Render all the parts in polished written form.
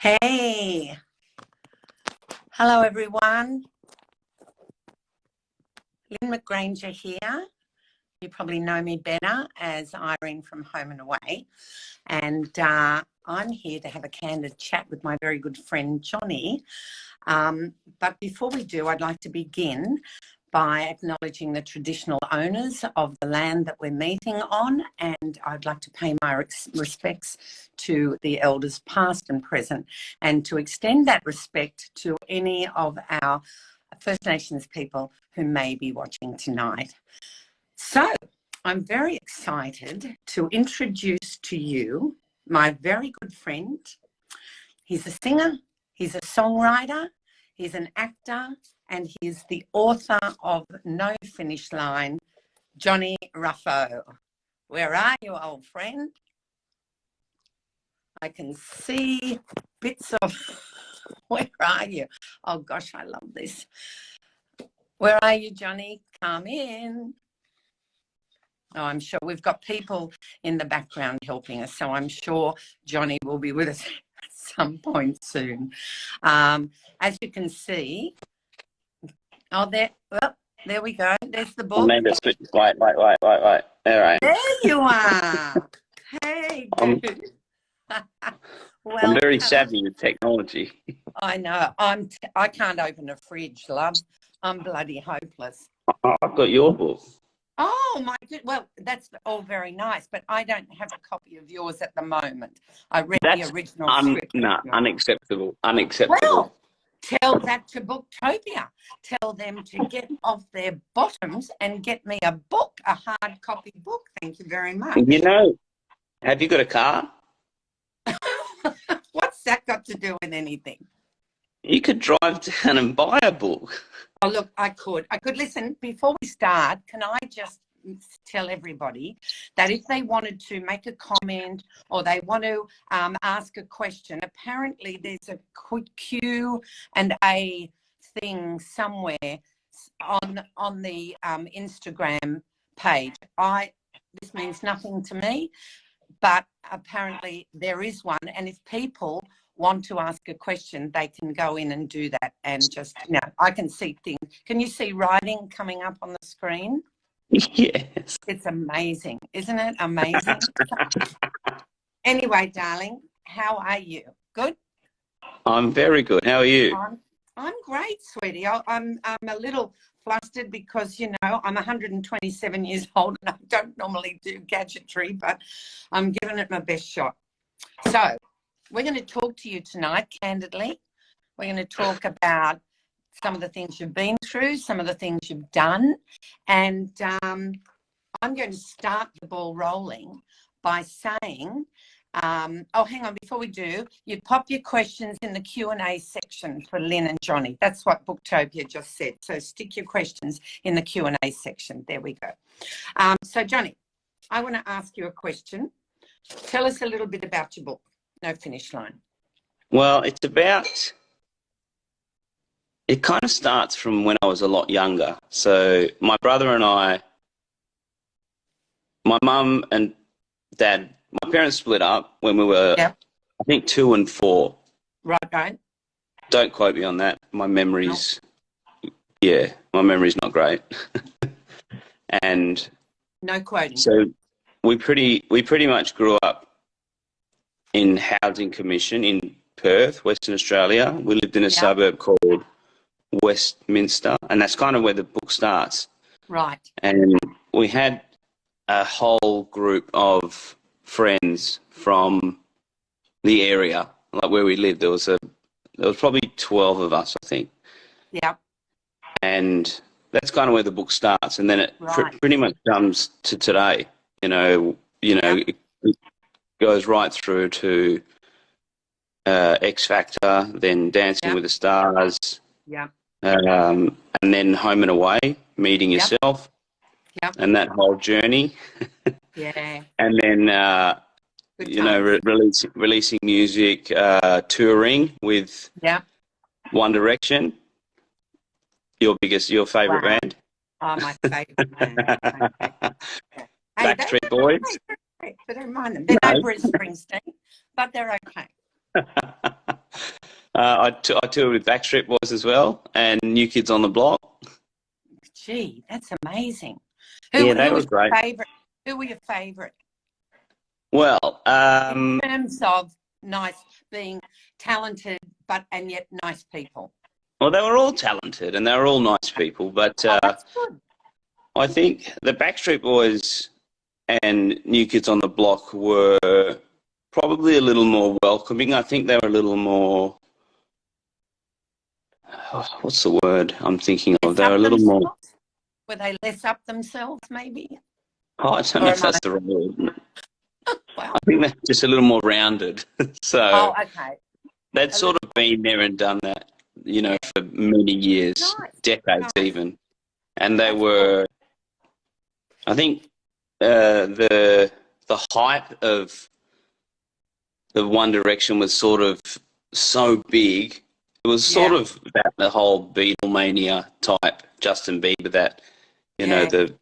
Hey, hello everyone. Lynne McGranger here. You probably know me better as Irene from Home and Away. And I'm here to have a candid chat with my very good friend Johnny. But before we do, I'd like to begin by acknowledging the traditional owners of the land that we're meeting on, and I'd like to pay my respects to the elders past and present, and to extend that respect to any of our First Nations people who may be watching tonight. So I'm very excited to introduce to you my very good friend. He's a singer, he's a songwriter, he's an actor, and he's the author of No Finish Line, Johnny Ruffo. Where are you, old friend? I can see bits of, where are you? Oh gosh, I love this. Where are you, Johnny? Come in. Oh, I'm sure we've got people in the background helping us, so I'm sure Johnny will be with us at some point soon. As you can see, oh, there we go. There's the book. Wait. There I am. There you are. Hey, dude. Well, I'm very savvy with technology. I know. I can't open a fridge, love. I'm bloody hopeless. I've got your book. Oh my good. Well, that's all very nice, but I don't have a copy of yours at the moment. I read the original script. No, unacceptable. Unacceptable. Well, tell that to Booktopia. Tell them to get off their bottoms and get me a book, a hard copy book. Thank you very much. You know, have you got a car? What's that got to do with anything? You could drive down and buy a book. Oh, look, I could. Listen, before we start, can I just tell everybody that if they wanted to make a comment or they want to ask a question, apparently there's a Q and A thing somewhere on the Instagram page. This means nothing to me, but apparently there is one, and if people want to ask a question, they can go in and do that, and just, I can see things. Can you see writing coming up on the screen? Yes. It's amazing, isn't it? Amazing. Anyway, darling, how are you? Good? I'm very good. How are you? I'm great, sweetie. I'm a little flustered because, I'm 127 years old and I don't normally do gadgetry, but I'm giving it my best shot. So we're going to talk to you tonight, candidly. We're going to talk about some of the things you've been through, some of the things you've done. And I'm going to start the ball rolling by saying, oh, hang on, before we do, you pop your questions in the Q&A section for Lynne and Johnny. That's what Booktopia just said. So stick your questions in the Q&A section. There we go. So, Johnny, I want to ask you a question. Tell us a little bit about your book, No Finish Line. Well, it kind of starts from when I was a lot younger. So my brother and I, my mum and dad, my parents split up when we were, I think, 2 and 4. Right. Don't quote me on that. My memory's, my memory's not great. And no quoting. So we pretty much grew up in Housing Commission in Perth, Western Australia. We lived in a suburb called Westminster, and that's kind of where the book starts. Right. And we had a whole group of friends from the area, like where we lived. There was probably 12 of us, I think. Yeah. And that's kind of where the book starts, and then it pretty much comes to today. It goes right through to X Factor, then Dancing with the Stars. Yeah. And then Home and Away, meeting yourself. Yep. And that whole journey. Yeah. And then releasing music, touring with One Direction. Your favourite band? Oh, my favourite band. Backstreet Boys. I don't mind them. They're no Bruce Springsteen, but they're okay. I toured with Backstreet Boys as well, and New Kids on the Block. Gee, that's amazing. Yeah, they Who were was your great. favourite? Who were your favourite Well, in terms of being talented, and yet nice people? well, they were all talented and they were all nice people, but Oh, that's good. I think the Backstreet Boys and New Kids on the Block were probably a little more welcoming. I think they were a little more, what's the word I'm thinking of? They were a little more, Were they less up themselves, maybe? I don't know if that's the right word. Well, I think they're just a little more rounded. So okay. they'd sort of been there and done that, you know, for many years, decades even. And they were, I think, the hype of the One Direction was sort of so big. It was sort of about the whole Beatlemania type, Justin Bieber, that, you know, the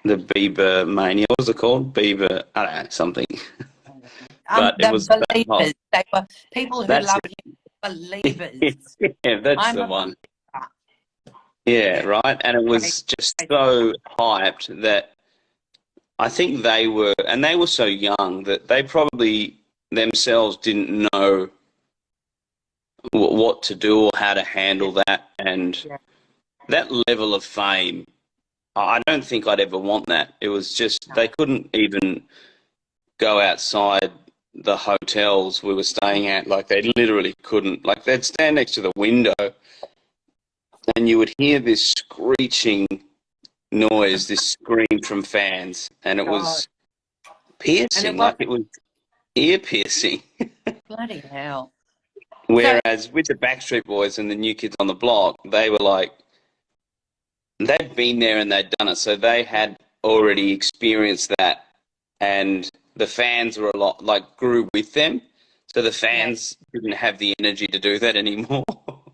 Bieber mania. What was it called? Bieber, I don't know, something. But it was believers. They were people who loved him. Believers. Yeah, that's the one. Yeah, right. And it was just so hyped that I think they were so young that they probably themselves didn't know what to do or how to handle that. And that level of fame, I don't think I'd ever want that. It was just, they couldn't even go outside the hotels we were staying at. Like, they literally couldn't. Like, they'd stand next to the window and you would hear this screeching noise, this scream from fans, and it was piercing, like it was ear piercing. Bloody hell. Whereas with the Backstreet Boys and the New Kids on the Block, they were like, they'd been there and they'd done it, so they had already experienced that, and the fans were a lot, like, grew with them, so the fans didn't have the energy to do that anymore.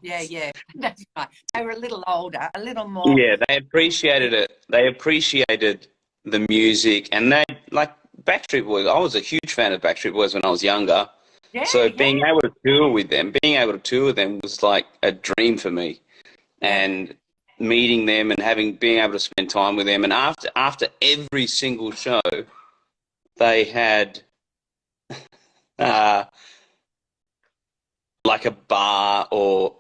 Yeah, that's right. They were a little older, a little more. Yeah, they appreciated it. They appreciated the music, and they, like, Backstreet Boys. I was a huge fan of Backstreet Boys when I was younger. Yeah, so being able to tour with them, was like a dream for me. And meeting them and being able to spend time with them, and after every single show, they had like a bar, or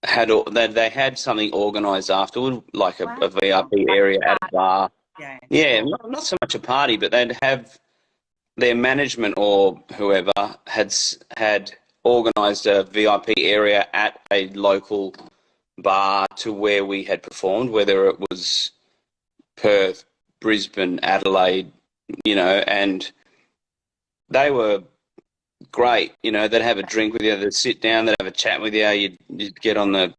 they had something organised afterward, like a VIP area at a bar. Yeah, not so much a party, but they'd have their management or whoever had organised a VIP area at a local bar to where we had performed, whether it was Perth, Brisbane, Adelaide, you know, and they were great. You know, they'd have a drink with you, they'd sit down, they'd have a chat with you, you'd get on the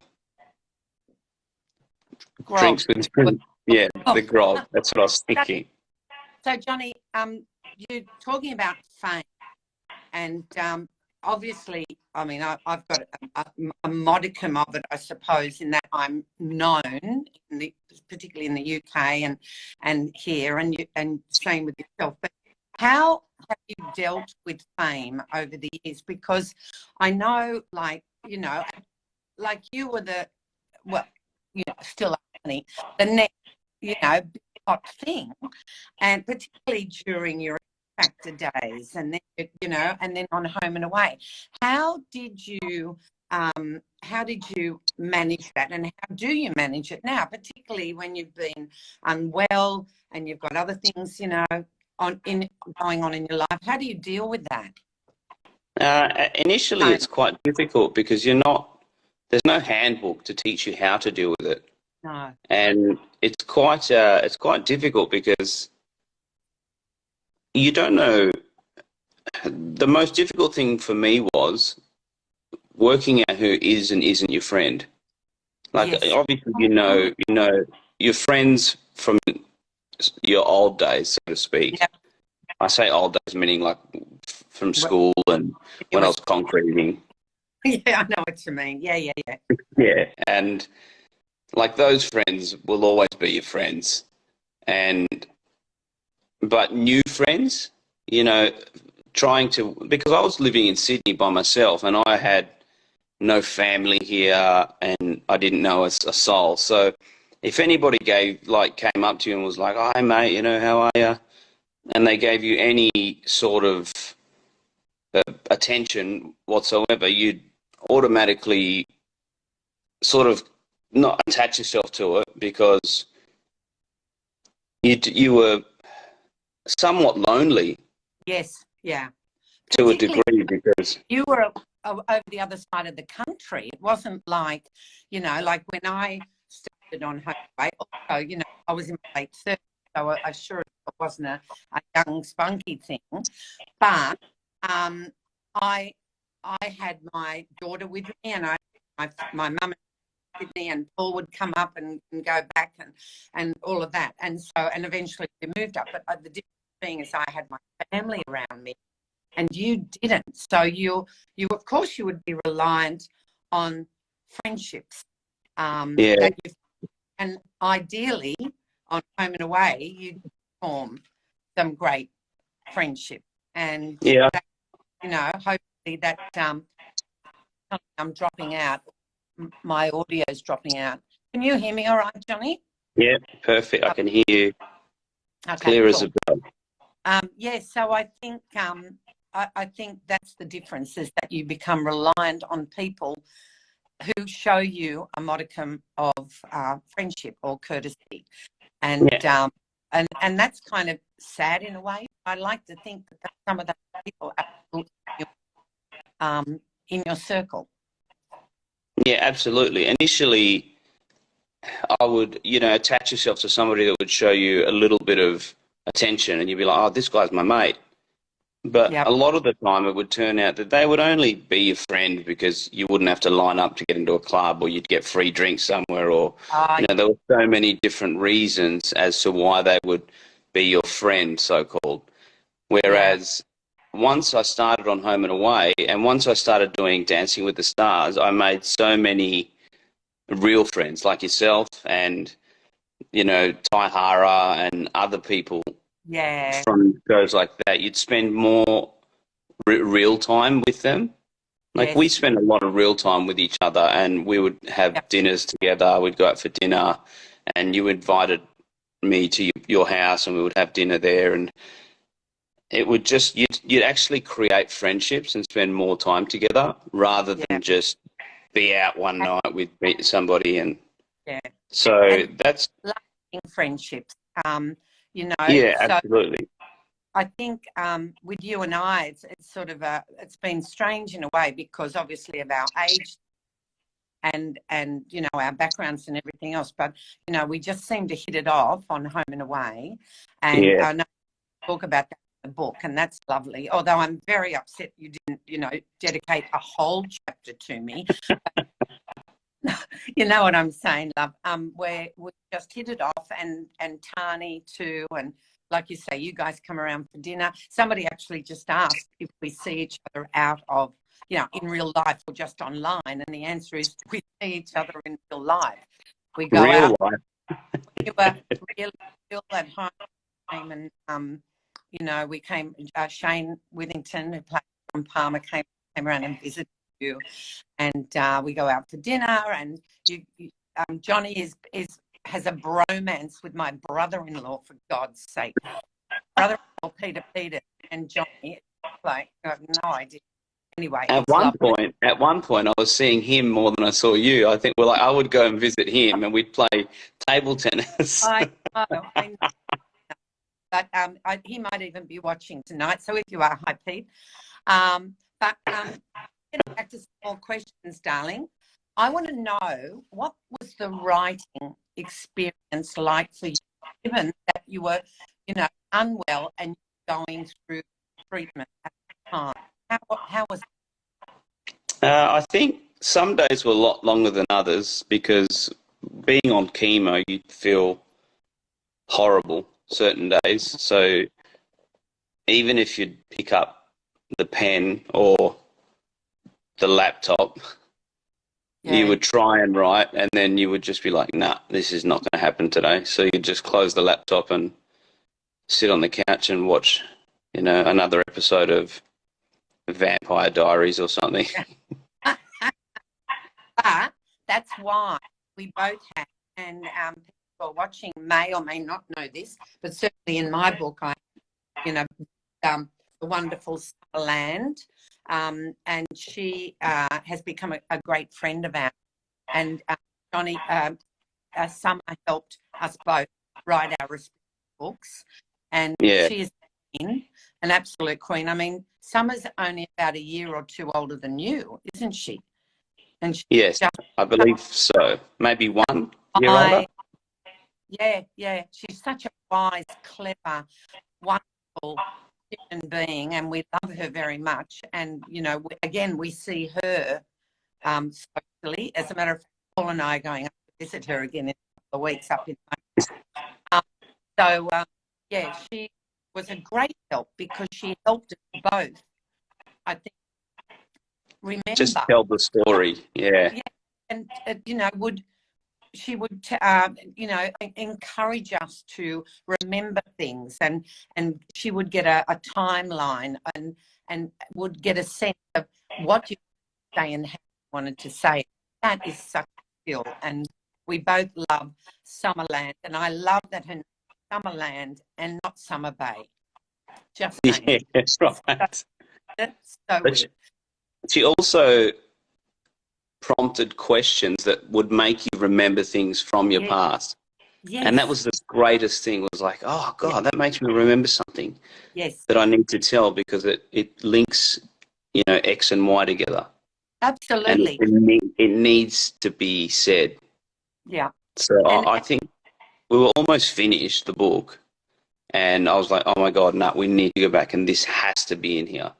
drinks with them. Yeah, the grog. That's what I was thinking. So, Johnny, you're talking about fame, and obviously, I mean, I've got a modicum of it, I suppose, in that I'm known, particularly in the UK and here, and same with yourself. But how have you dealt with fame over the years? Because I know, like, you know, like you were still the next, you know, hot thing, and particularly during your Factor days, and then, you know, and then on Home and Away. How did you manage that, and how do you manage it now, particularly when you've been unwell and you've got other things, you know, going on in your life? How do you deal with that? Initially, it's quite difficult because there's no handbook to teach you how to deal with it. No. And it's quite difficult because you don't know. The most difficult thing for me was working out who is and isn't your friend. Like, obviously, you know your friends from your old days, so to speak. Yeah. I say old days, meaning like from school and when I was concreting. Yeah, I know what you mean. Yeah. Yeah, and like those friends will always be your friends, but new friends, you know, because I was living in Sydney by myself, and I had no family here, and I didn't know a soul. So if anybody came up to you and was like, "Oh, hey mate, you know, how are you?" and they gave you any sort of attention whatsoever, you'd automatically sort of not attach yourself to it, because you were somewhat lonely. Yes, yeah. To a Particularly degree, because you were over the other side of the country. It wasn't like, you know, like when I started on Home Away, also, you know, I was in my late 30s, so I'm sure it wasn't a young, spunky thing. But I had my daughter with me, and my mum with me, and Paul would come up and go back and all of that. And so, and eventually we moved up. But the difference being is I had my family around me, and you didn't. So you of course you would be reliant on friendships. yeah, That you, and ideally on Home and Away you form some great friendship. And yeah, that, you know, hopefully that I'm dropping out. My audio is dropping out. Can you hear me all right, Johnny? yeah, perfect. I can hear you clear as a bell. Yeah, so I think I think that's the difference, is that you become reliant on people who show you a modicum of friendship or courtesy, and Yeah. And that's kind of sad in a way. I like to think that some of those people are in your circle. Yeah, absolutely. Initially, I would, you know, attach yourself to somebody that would show you a little bit of attention, and you'd be like, "Oh, this guy's my mate." But Yep. a lot of the time, it would turn out that they would only be your friend because you wouldn't have to line up to get into a club, or you'd get free drinks somewhere, or you know, there were so many different reasons as to why they would be your friend, so called. Whereas once I started on Home and Away, and once I started doing Dancing with the Stars, I made so many real friends like yourself, and you know, Taihara and other people from shows like that. You'd spend more real time with them. Like we spent a lot of real time with each other, and we would have dinners together. We'd go out for dinner, and you invited me to your house, and we would have dinner there, and it would just you'd actually create friendships and spend more time together rather than just be out one night with somebody. And so and that's lasting friendships. You know, yeah, so absolutely. I think with you and I, it's sort of it's been strange in a way, because obviously of our age and you know, our backgrounds and everything else. But you know, we just seem to hit it off on Home and Away, and I know we talk about that in the book, and that's lovely. Although I'm very upset you didn't, you know, dedicate a whole chapter to me. You know what I'm saying, love? Where we just hit it off, and Tani too, and like you say, you guys come around for dinner. Somebody actually just asked if we see each other out of, you know, in real life or just online, and the answer is we see each other in real life. We go real out. life. We were really real at home, and you know, we came. Shane Withington, who played from Palmer, came around and visited you, and we go out for dinner, and Johnny has a bromance with my brother-in-law, for God's sake. Brother-in-law Peter and Johnny, like, I have no idea. Anyway, At one point, I was seeing him more than I saw you. I think, well, I would go and visit him, and we'd play table tennis. I know. But he might even be watching tonight. So if you are, hi Pete. But getting back to some more questions, darling. I want to know, what was the writing experience like for you, given that you were, you know, unwell and going through treatment at the time? How was it? I think some days were a lot longer than others, because being on chemo, you feel horrible certain days. So even if you'd pick up the pen or the laptop, you would try and write, and then you would just be like, nah, this is not going to happen today. So you'd just close the laptop and sit on the couch and watch, you know, another episode of Vampire Diaries or something. But that's why we both have, and people watching may or may not know this, but certainly in my book, I, you know, the wonderful Summerland, and she has become a great friend of ours. And Johnny, Summer helped us both write our respective books, and she has been an absolute queen. I mean, Summer's only about a year or two older than you, isn't she? And yes, I believe so. Maybe one year older. Yeah. She's such a wise, clever, wonderful human being, and we love her very much. And, you know, again, we see her socially. As a matter of fact, Paul and I are going up to visit her again in a couple of weeks up in yeah, she was a great help because she helped us both, I think, remember. Just tell the story, yeah. And, you know, she would, you know, encourage us to remember things, and she would get a timeline and would get a sense of what you say and how you wanted to say. That is such a skill, and we both love Summerland, and I love that her name is Summerland and not Summer Bay. Just saying. Yeah, that's right. That's so weird. She also prompted questions that would make you remember things from your past. Yes. And that was the greatest thing, was like, oh, God, that makes me remember something that I need to tell, because it links, you know, X and Y together. Absolutely. And it needs to be said. Yeah. So I think we were almost finished the book, and I was like, oh, my God, no, we need to go back, and this has to be in here.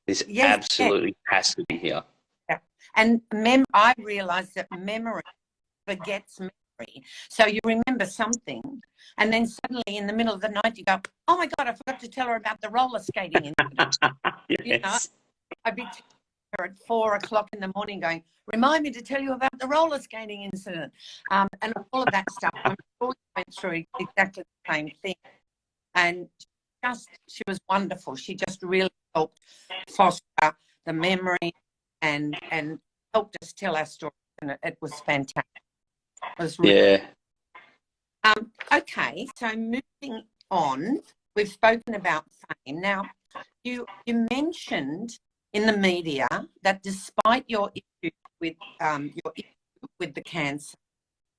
This absolutely has to be here. Yeah. And I realised that memory begets memory. So you remember something, and then suddenly in the middle of the night you go, oh, my God, I forgot to tell her about the roller skating incident. You know, I'd be telling her at 4 o'clock in the morning going, remind me to tell you about the roller skating incident, and all of that stuff. I'm sure you went through exactly the same thing. And she was wonderful. She just really helped foster the memory and helped us tell our story. And it was fantastic. It was really okay, so moving on, we've spoken about fame. Now, you mentioned in the media that despite your issue with the cancer,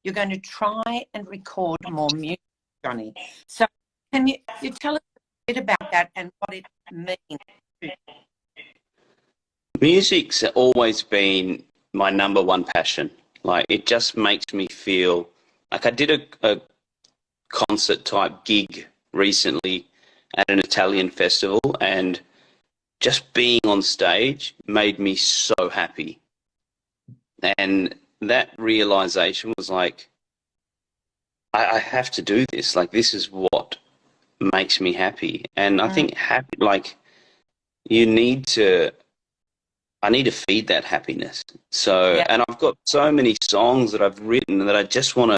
you're going to try and record more music, Johnny. So can you tell us a bit about that and what it means to you? Music's always been my number one passion. Like, it just makes me feel like I did a concert type gig recently at an Italian festival, and just being on stage made me so happy. And that realization was like, I have to do this. Like, this is what makes me happy. And I think like, I need to feed that happiness. So, and I've got so many songs that I've written that I just want to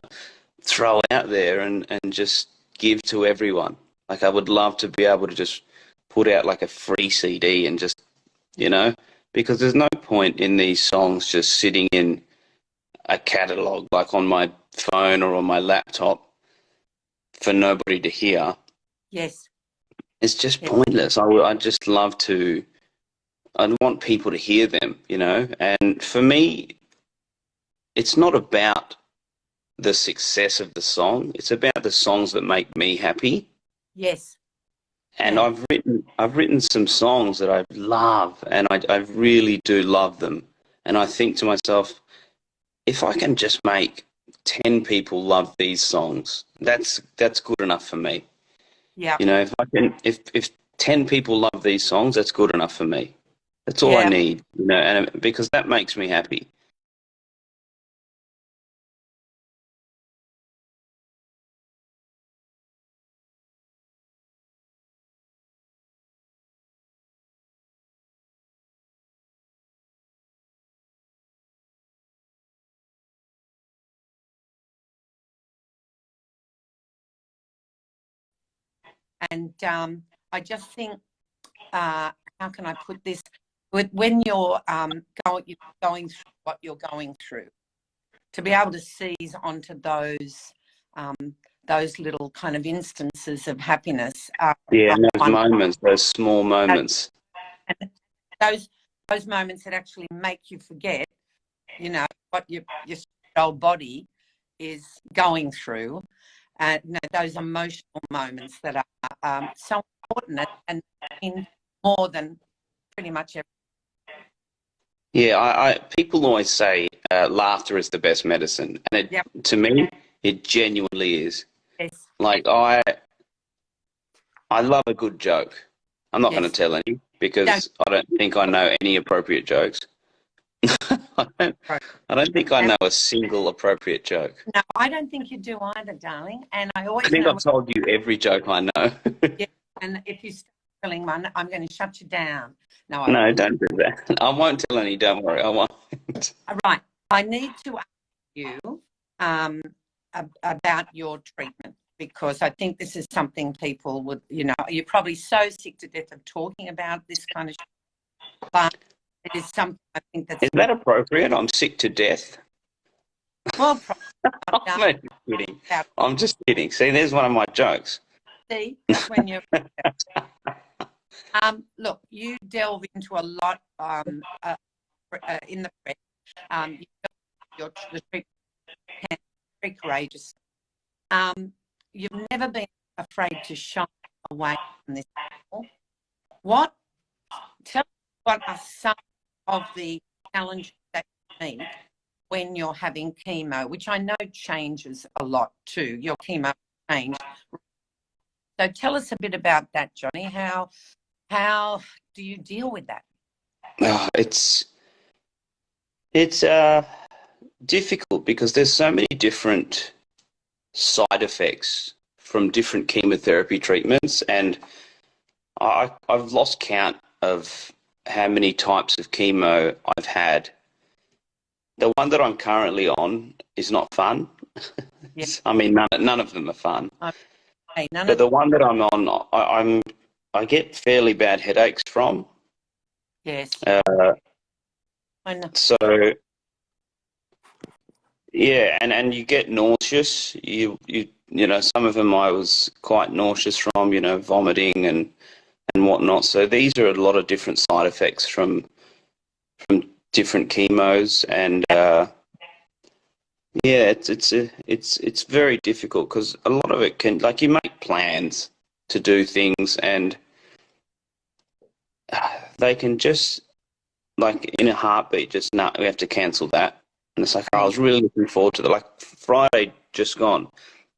throw out there and just give to everyone. Like, I would love to be able to just put out like a free CD and just, you know, because there's no point in these songs just sitting in a catalogue like on my phone or on my laptop for nobody to hear. Yes. It's just pointless. I just love to, I want people to hear them, you know. And for me, it's not about the success of the song. It's about the songs that make me happy. Yes. And I've written some songs that I love, and I really do love them. And I think to myself, if I can just make 10 people love these songs, that's good enough for me. Yeah. You know, if 10 people love these songs, that's good enough for me. That's all I need, you know, and because that makes me happy. And I just think, how can I put this? when you're going through what you're going through, to be able to seize onto those little kind of instances of happiness. And those moments, those small moments. And those moments that actually make you forget, you know, what your old body is going through. You know, those emotional moments that are so important and in more than pretty much everything. Yeah, people always say laughter is the best medicine, and to me, it genuinely is. Yes. Like I love a good joke. I'm not going to tell any because I don't think I know any appropriate jokes. I don't think I know a single appropriate joke. No, I don't think you do either, darling. And I think I've told you every joke I know. Yeah, and if you start telling one, I'm going to shut you down. No, don't do that. I won't tell any. Don't worry, I won't. All right. I need to ask you about your treatment, because I think this is something people would, you know, you're probably so sick to death of talking about this kind of shit, but it is something I think that's... Is that appropriate? I'm sick to death? Well, I'm just kidding. I'm just kidding. See, there's one of my jokes. See, that's when you're... Look, you delve into a lot in the press. The treatment is very courageous. You've never been afraid to shy away from this. Tell us what are some of the challenges that you meet when you're having chemo, which I know changes a lot too. Your chemo change. So tell us a bit about that, Johnny. How do you deal with that? It's difficult because there's so many different side effects from different chemotherapy treatments, and I've lost count of how many types of chemo I've had. The one that I'm currently on is not fun. Yes. I mean, none of them are fun. Okay, but the one that I'm on, I get fairly bad headaches from. Yes. So yeah, and you get nauseous. You know, some of them I was quite nauseous from, you know, vomiting and whatnot. So these are a lot of different side effects from different chemos, and yeah, it's very difficult because a lot of it can, like, you make plans to do things and they can just, like, in a heartbeat, just, no, we have to cancel that. And it's like, I was really looking forward to that. Like, Friday just gone,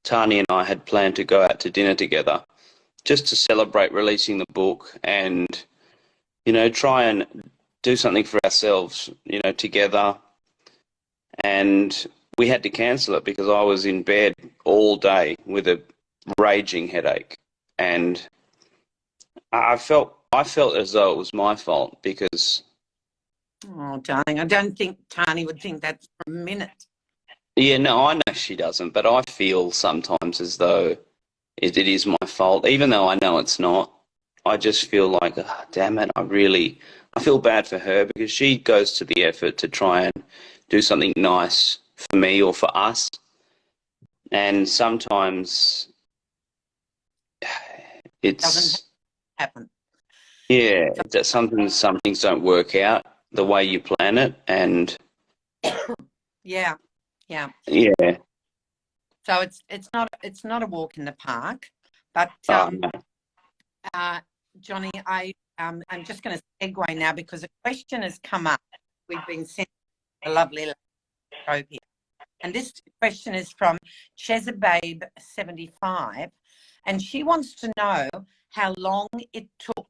Tani and I had planned to go out to dinner together just to celebrate releasing the book and, you know, try and do something for ourselves, you know, together. And we had to cancel it because I was in bed all day with a raging headache. And I felt as though it was my fault because... Oh, darling, I don't think Tani would think that for a minute. Yeah, no, I know she doesn't, but I feel sometimes as though it is my fault, even though I know it's not. I just feel like, oh, damn it, I feel bad for her because she goes to the effort to try and do something nice for me or for us. And sometimes it's... Doesn't happen. Yeah, some things don't work out the way you plan it, and... Yeah. So it's not a walk in the park, but Johnny, I'm just going to segue now because a question has come up. We've been sent a lovely Booktopia, and this question is from 𝙉𝙤𝙁𝙞𝙣𝙚, and she wants to know how long it took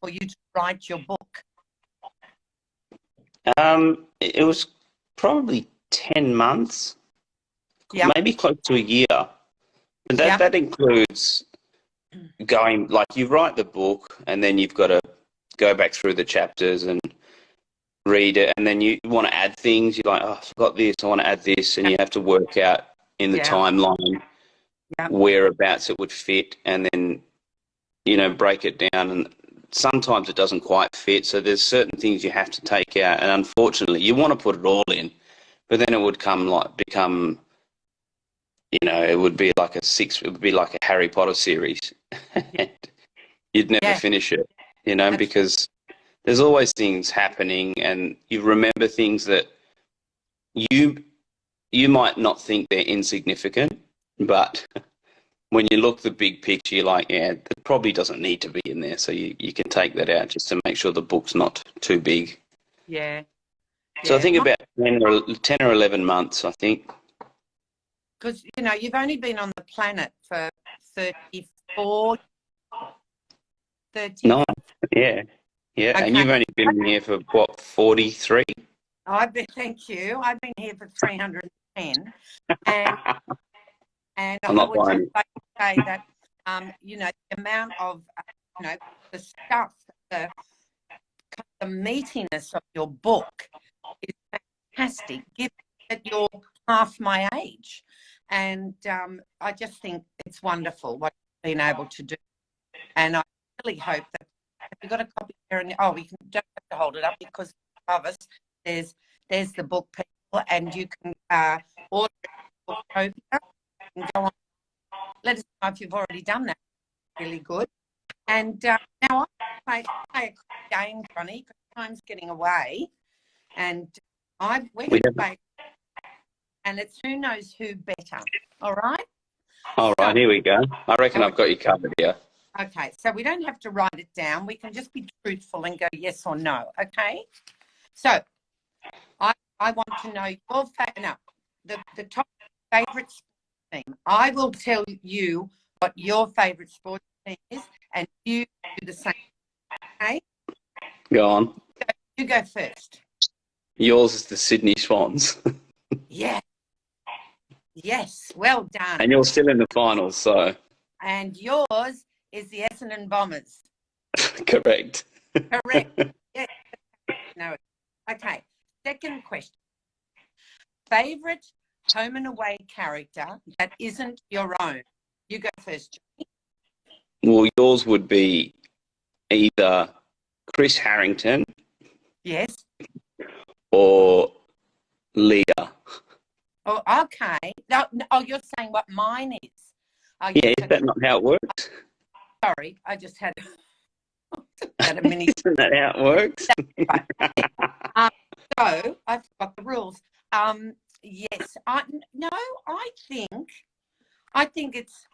for you to write your book. It was probably 10 months, maybe close to a year. And that includes going, like, you write the book and then you've got to go back through the chapters and read it, and then you want to add things. You're like, oh, I forgot this, I want to add this, and you have to work out in the timeline whereabouts it would fit, and then, you know, break it down. And sometimes it doesn't quite fit. So there's certain things you have to take out, and unfortunately, you want to put it all in, but then it would become, it would be like it would be like a Harry Potter series. You'd never finish it, because there's always things happening, and you remember things that you might not think they're insignificant, but when you look the big picture, you're like, yeah, that probably doesn't need to be in there. So you can take that out just to make sure the book's not too big. Yeah. So I think about 10 or 11 months, I think. Because, you've only been on the planet for 34, 30. No, yeah. Yeah, Okay. and you've only been here for, what, 43? Thank you. I've been here for 310. And I I'm not would buying just like to say that, the amount of, the stuff, the meatiness of your book is fantastic, given that you're half my age. And I just think it's wonderful what you've been able to do. And I really hope that if you've got a copy there, and we don't have to hold it up because of us, there's the book, people, and you can order it at Booktopia and go on. Let us know if you've already done that. Really good. And now I play a quick game, Johnny, because time's getting away. And we're going to play, and it's who knows who better. All right? All right, here we go. I reckon I've got you covered here. Okay, so we don't have to write it down. We can just be truthful and go yes or no, okay? So I want to know your the top favourite sports team. I will tell you what your favourite sports team is, and you do the same, okay? Go on. So you go first. Yours is the Sydney Swans. Yeah. Yes, well done. And you're still in the finals, so. And yours is the Essendon Bombers. Correct. Correct. Yes. No. Okay. Second question. Favourite home and away character that isn't your own? You go first, Johnny. Well, yours would be either Chris Harrington. Yes. Or Leah. Oh, okay. No, you're saying what mine is. Oh, yeah, is that not how it works? Sorry, I just had a mini. Isn't that how it works? Right. So I forgot the rules. Yes. I think it's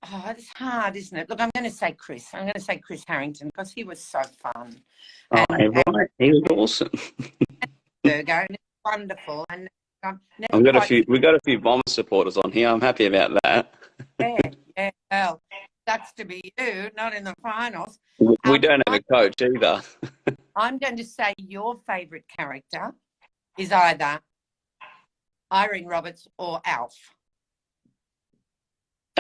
hard, isn't it? Look, I'm going to say Chris. I'm going to say Chris Harrington because he was so fun. Right. He was awesome. Virgo, and it's wonderful. And we've got a few Bomber supporters on here. I'm happy about that. Yeah. Well, sucks to be you, not in the finals. We don't have a coach either. I'm going to say your favourite character is either Irene Roberts or Alf.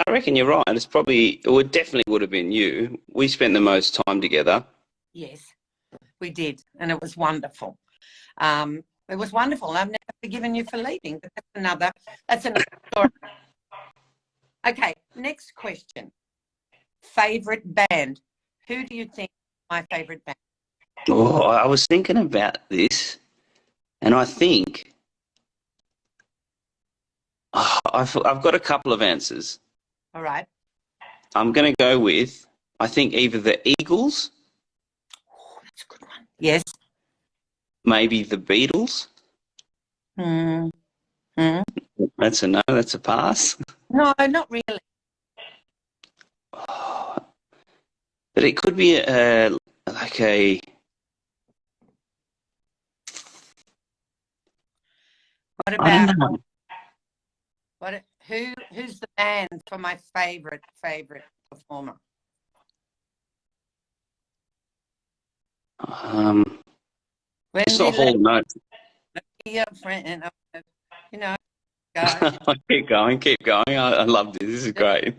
I reckon you're right. It definitely would have been you. We spent the most time together. Yes, we did, and it was wonderful. It was wonderful. I've never forgiven you for leaving, but that's another story. Okay, next question. Favourite band. Who do you think is my favourite band? Oh, I was thinking about this, and I think I've got a couple of answers. All right. I'm going to go with, I think, either the Eagles. Oh, that's a good one. Yes. Maybe the Beatles. That's a no, that's a pass. No, not really. Oh, but it could be like a... What about... Who's the band for my favourite performer? It's not Hall Notes. Be a friend, guys. Keep going. I love this. This is great.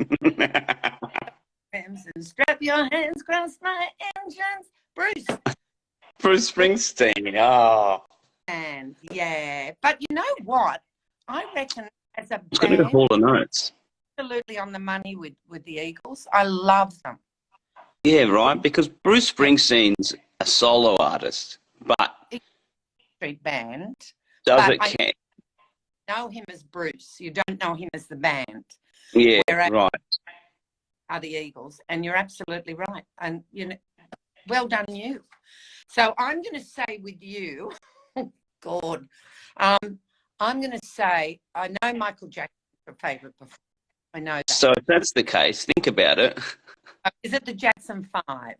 Strap your hands, cross my engines. Bruce Springsteen. Oh. And yeah, but you know what? I reckon as a it's got to be Hall Notes. Absolutely on the money with the Eagles. I love them. Yeah, right. Because Bruce Springsteen's a solo artist, but Street band. does But it I count? know him as Bruce. You don't know him as the band. Yeah, Whereas right. are the Eagles, and you're absolutely right. And you know, well done you. So I'm going to say with you, God, I'm going to say I know Michael Jackson's your favourite before. I know that. So if that's the case, think about it. Is it the Jackson 5?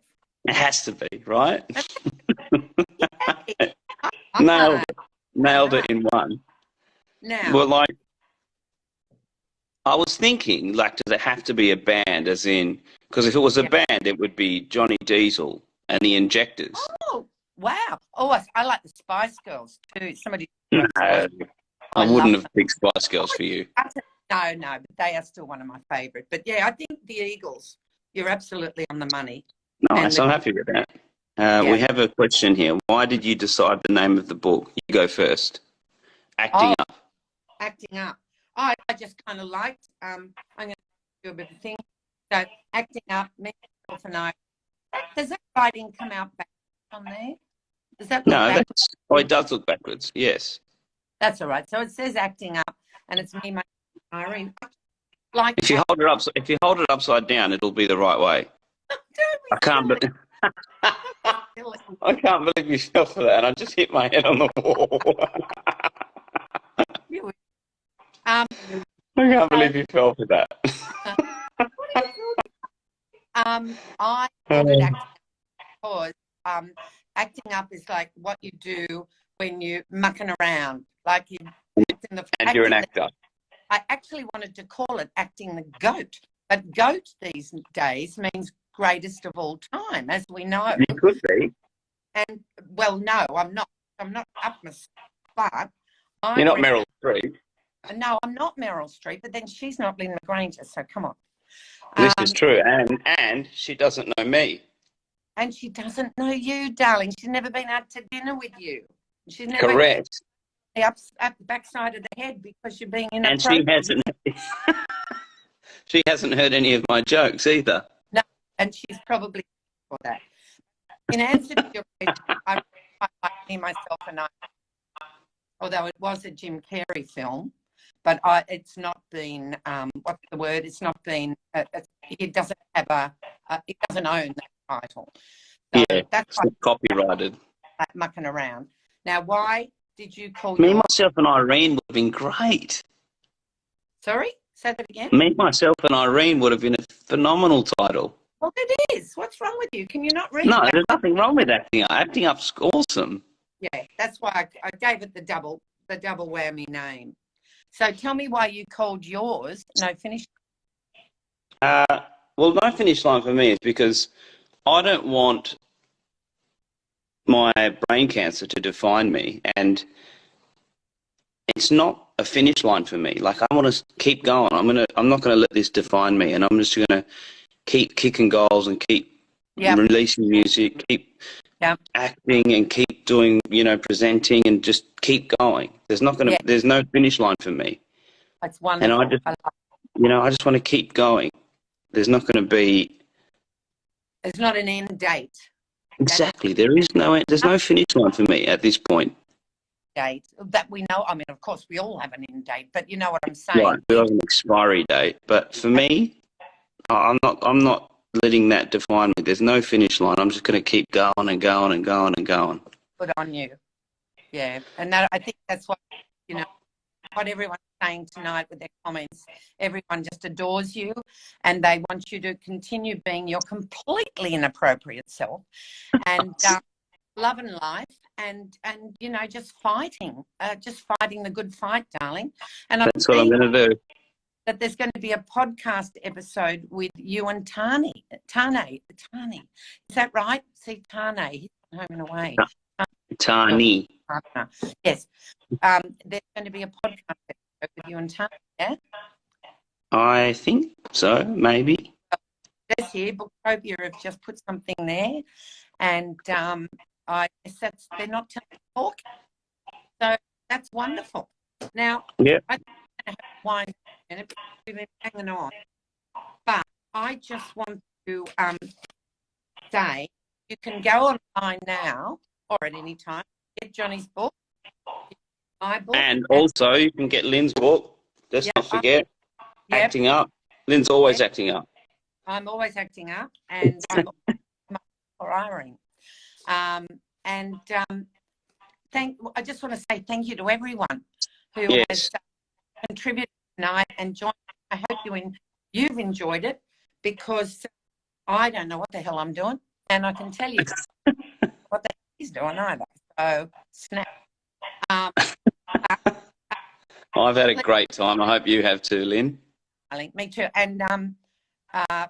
It has to be, right? Yeah. Nailed it in one. Now, Well, like, I was thinking, like, does it have to be a band, as in, because if it was a band, it would be Johnny Diesel and the Injectors. oh, wow. Oh, I like the Spice Girls too. Somebody. No, I wouldn't love have picked Spice Girls for you. No, but they are still one of my favourite. But yeah, I think the Eagles, you're absolutely on the money. Nice, I'm happy with that. We have a question here. Why did you decide the name of the book? You go first. Acting Up. Acting Up. I just kind of liked, I'm going to do a bit of a thing. So, Acting Up, me, myself and I. Does that writing come out back on there? Does that look backwards? It does look backwards, yes. That's all right. So it says Acting Up, and it's me, my Irene. Like if you hold it upside down, it'll be the right way. I can't believe you fell for that. I just hit my head on the wall. I can't believe you fell for that. I called it acting because acting up is like what you do when you're mucking around, like you. And you're an actor. I actually wanted to call it acting the goat, but goat these days means greatest of all time, as we know. You could be. And well, no, I'm not. I'm not up my but you're not Meryl Streep. No, I'm not Meryl Streep, but then she's not Lynne McGranger, so come on. This is true, and she doesn't know me. And she doesn't know you, darling. She's never been out to dinner with you. She's never correct. Up the backside of the head because you're being inappropriate. And she hasn't heard any of my jokes either. No, and she's probably for that. In answer to your question, I like Me, Myself and I, although it was a Jim Carrey film, but it's not been, what's the word? It's not been, it doesn't have it doesn't own that title. So that's it's copyrighted. Mucking around. Now, why did you call Me, Myself and Irene would have been great. Sorry? Say that again? Me, Myself and Irene would have been a phenomenal title. Well, it is. What's wrong with you? Can you not read No, that? there's nothing wrong with Acting Up. Acting Up's awesome. Yeah, that's why I gave it the double whammy name. So tell me why you called yours No Finish. Well, No Finish Line for me is because I don't want my brain cancer to define me, and it's not a finish line for me. Like, I want to keep going. I'm not gonna let this define me, and I'm just gonna keep kicking goals and keep releasing music, keep acting, and keep doing, presenting, and just keep going. There's no finish line for me. That's wonderful. And I just want to keep going. There's not going to be. There's not an end date. Exactly. There's no finish line for me at this point. Date that we know. I mean, of course, we all have an end date, but you know what I'm saying. Right. We have an expiry date, but for me, I'm not letting that define me. There's no finish line. I'm just going to keep going and going and going and going. Good on you. Yeah, and that, I think that's what what everyone's saying tonight with their comments. Everyone just adores you, and they want you to continue being your completely inappropriate self, and loving life, and just fighting the good fight, darling. And that's what I'm going to do. That there's going to be a podcast episode with you and Tani. Is that right? See, Tani, he's home and away. Tani. Yes. There's going to be a podcast episode with you and Tani, yeah? I think so, maybe. This here, Booktopia have just put something there, and I guess they're not talking. So that's wonderful. Now, I'm going to have wine in it because we've been hanging on. But I just want to say, you can go online now or at any time, get Johnny's book, my book. And also, you can get Lynn's book. Let's not forget, acting up. Lynn's always acting up. I'm always acting up, and I'm hiring. I just want to say thank you to everyone who has contributed tonight and joined. I hope you've enjoyed it, because I don't know what the hell I'm doing, and I can tell you what the hell he's doing either. So snap. I've had a great time. I hope you have too, Lynn. Me too. And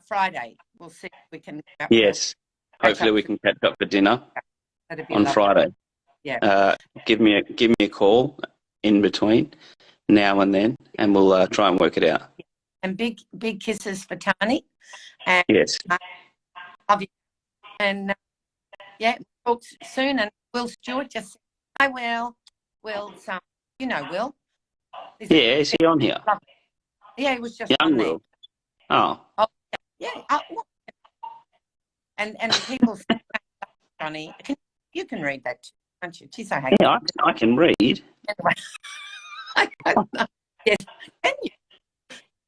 Friday, we'll see if we can. Yes. Hopefully we can catch up for dinner on Friday. Yeah. Give me a call in between now and then, and we'll try and work it out. And big kisses for Tani. And, yes. Love you. And talk soon. And Will Stewart just said, hi, Will. Will's you know Will. Is he on here? Yeah, he was just Young on there. Will. Oh. Yeah. And people say, Johnny, you can read that too, can't you? Geez, yeah, I can read. Anyway, I don't know. Yes, can you?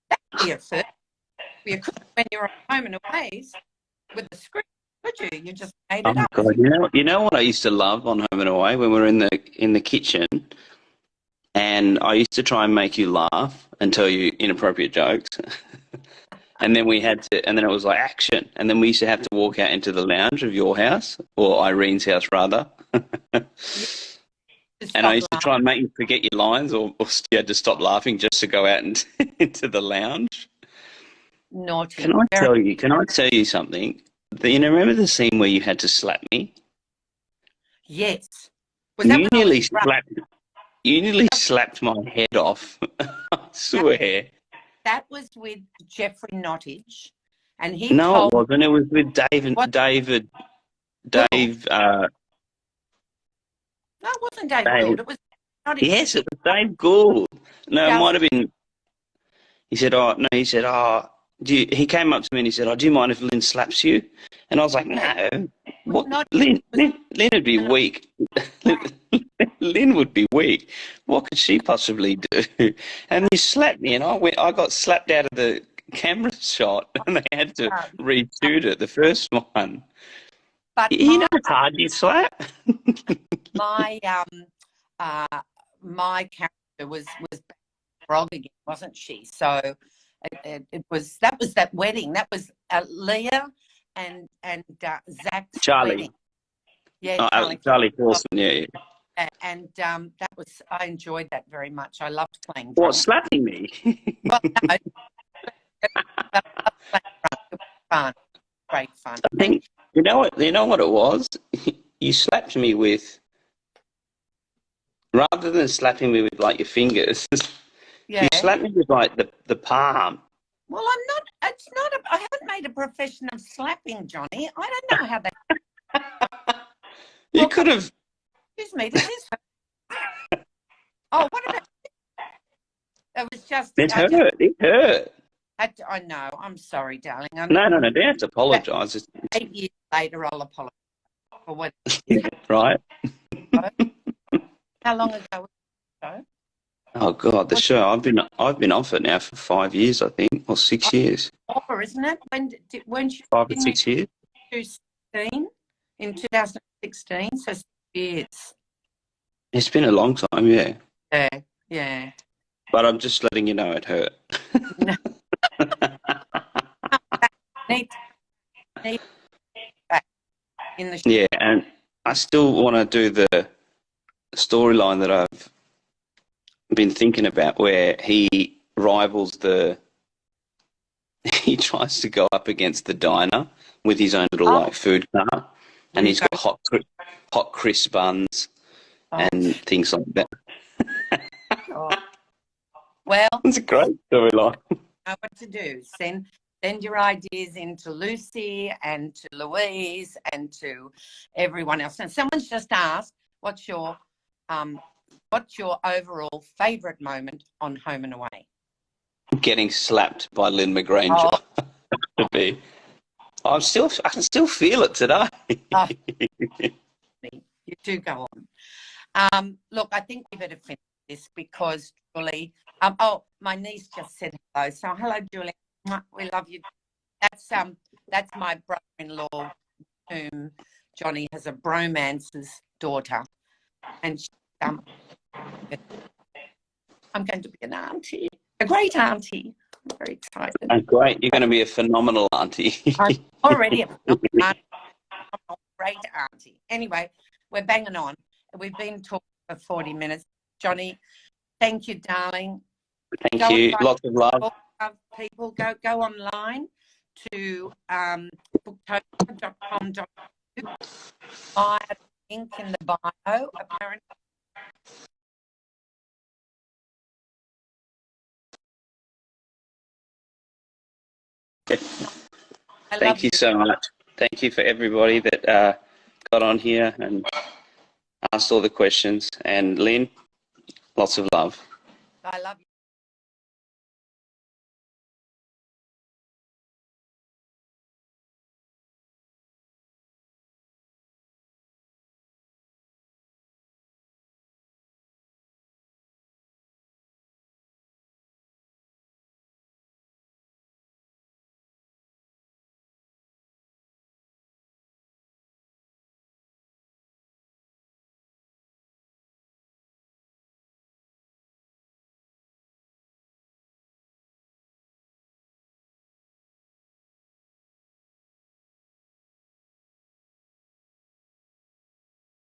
That'd be a first. You could when you're at home and away with the script, could you? You just made it up. God. You know what I used to love on Home and Away when we were in the kitchen, and I used to try and make you laugh and tell you inappropriate jokes. And then and then it was like action. And then we used to have to walk out into the lounge of your house, or Irene's house rather. And I used to try and make you forget your lines, or you had to stop laughing just to go out into the lounge. Naughty. Can I tell you something? You remember the scene where you had to slap me? Yes. You nearly slapped my head off. I swear. That was with Jeffrey Nottage, and he No, told it wasn't. It was with Dave. No, it wasn't Dave Gould. It was Nottage. Yes, it was Dave Gould. No, it might have been. He said, he came up to me and he said, do you mind if Lynn slaps you? And I was like, no. What? Lynn would be weak. Lynn would be weak. What could she possibly do? And he slapped me, and I got slapped out of the camera shot, and they had to reshoot it, the first one. But you know how hard you slap? my character was Frog again, wasn't she? So it was that wedding. That was Leah and Zach's Charlie. wedding. Yeah, Charlie Paulson. Yeah. And I enjoyed that very much. I loved playing. What, slapping me? Well, no, it was fun, great fun. I think you know what it was. You slapped me with, rather than slapping me with like your fingers. Yeah. You slapped me with like the palm. Well, I haven't made a profession of slapping, Johnny. I don't know how that. You could have. Excuse me, does this hurt? Oh, what about it? Was just... It hurt. It hurt. I know. I'm sorry, darling. No. Don't have to apologise. 8 years later, I'll apologise for what... Right. How long ago was the show? Oh, God, the show. I've been off it now for 5 years, I think, or 6 years. Over, isn't it? Weren't you... 5 or 6 years. In 2016, so 6 years. It's been a long time, yeah. Yeah. But I'm just letting you know it hurt. Yeah, and I still want to do the storyline that I've been thinking about, where he rivals he tries to go up against the diner with his own little like food cart, and he's got hot crisp buns and things like that. Well, it's a great storyline. Know what to do. Send your ideas in to Lucy and to Louise and to everyone else. And someone's just asked, what's your overall favourite moment on Home and Away? Getting slapped by Lynne McGranger. I can still feel it today. Oh, you do go on. Look, I think we better finish this because Julie. Oh, my niece just said hello. So hello, Julie. We love you. That's my brother-in-law, whom Johnny has a bromance's daughter, and she, I'm going to be an auntie, a great auntie. I'm very excited. Oh, great! You're going to be a phenomenal auntie. I'm already a great auntie. Anyway, we're banging on. We've been talking for 40 minutes. Johnny, thank you, darling. Thank you. Lots of love. People, go online to booktopia.com.au. I have a link in the bio, apparently. Thank you so much. Thank you for everybody that got on here and asked all the questions. And Lynn, lots of love. I love you.